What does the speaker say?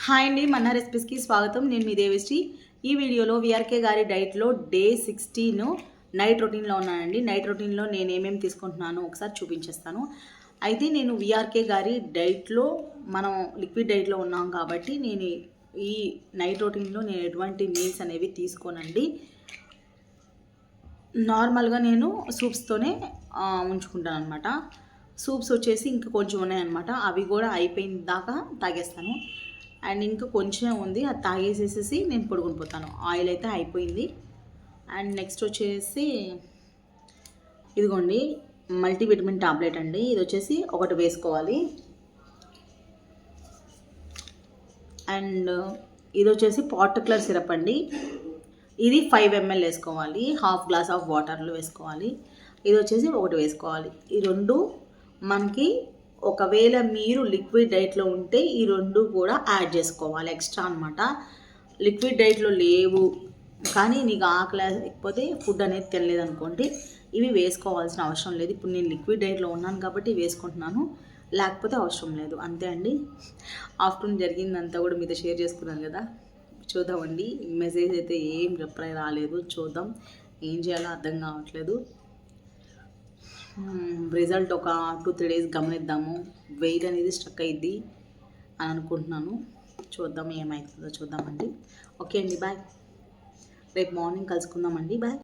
Hi అండి, మన్నా రెసిపీస్కి స్వాగతం. నేను మీ దేవిశ్రీ. ఈ వీడియోలో విఆర్కే గారి డైట్లో డే 16 నైట్ రొటీన్లో ఉన్నానండి. నైట్ రొటీన్లో నేను ఏమేమి తీసుకుంటున్నానో ఒకసారి చూపించేస్తాను. అయితే నేను విఆర్కే గారి డైట్లో మనం లిక్విడ్ డైట్లో ఉన్నాం కాబట్టి నేను ఈ నైట్ రొటీన్లో నేను ఎటువంటి మీల్స్ అనేవి తీసుకోనండి. నార్మల్గా నేను సూప్స్తోనే ఉంచుకుంటాను అనమాట. సూప్స్ వచ్చేసి ఇంకా కొంచెం ఉన్నాయన్నమాట. అవి కూడా అయిపోయిన దాకా తాగేస్తాను. అండ్ ఇంకా కొంచెం ఉంది, అది తాగేసేసి నేను పడుకుని పోతాను. ఆయిల్ అయితే అయిపోయింది. అండ్ నెక్స్ట్ వచ్చేసి ఇదిగోండి మల్టీవిటమిన్ టాబ్లెట్ అండి. ఇది వచ్చేసి ఒకటి వేసుకోవాలి. అండ్ ఇది వచ్చేసి పార్టిక్యులర్ సిరప్ అండి. ఇది 5 ml వేసుకోవాలి. హాఫ్ గ్లాస్ ఆఫ్ వాటర్లో వేసుకోవాలి. ఇది వచ్చేసి ఒకటి వేసుకోవాలి. ఈ రెండు మనకి ఒకవేళ మీరు లిక్విడ్ డైట్లో ఉంటే ఈ రెండు కూడా యాడ్ చేసుకోవాలి ఎక్స్ట్రా అనమాట. లిక్విడ్ డైట్లో లేవు కానీ నీకు ఆకలి లేకపోతే ఫుడ్ అనేది తినలేదు అనుకోండి, ఇవి వేసుకోవాల్సిన అవసరం లేదు. ఇప్పుడు నేను లిక్విడ్ డైట్లో ఉన్నాను కాబట్టి వేసుకుంటున్నాను, లేకపోతే అవసరం లేదు. అంతే అండి. ఆఫ్టర్నూన్ జరిగిందంతా కూడా మీతో షేర్ చేసుకున్నాను కదా. చూద్దామండి. మెసేజ్ అయితే ఏం రిప్లై రాలేదు. చూద్దాం ఏం చేయాలో అర్థం కావట్లేదు. రిజల్ట్ ఒక 2-3 డేస్ గమనిద్దాము. వెయిట్ అనేది స్ట్రక్ అయ్యిద్ది అని అనుకుంటున్నాను. చూద్దాం ఏమవుతుందో చూద్దామండి. ఓకే అండి, బాయ్. రేపు మార్నింగ్ కలుసుకుందామండి. బాయ్.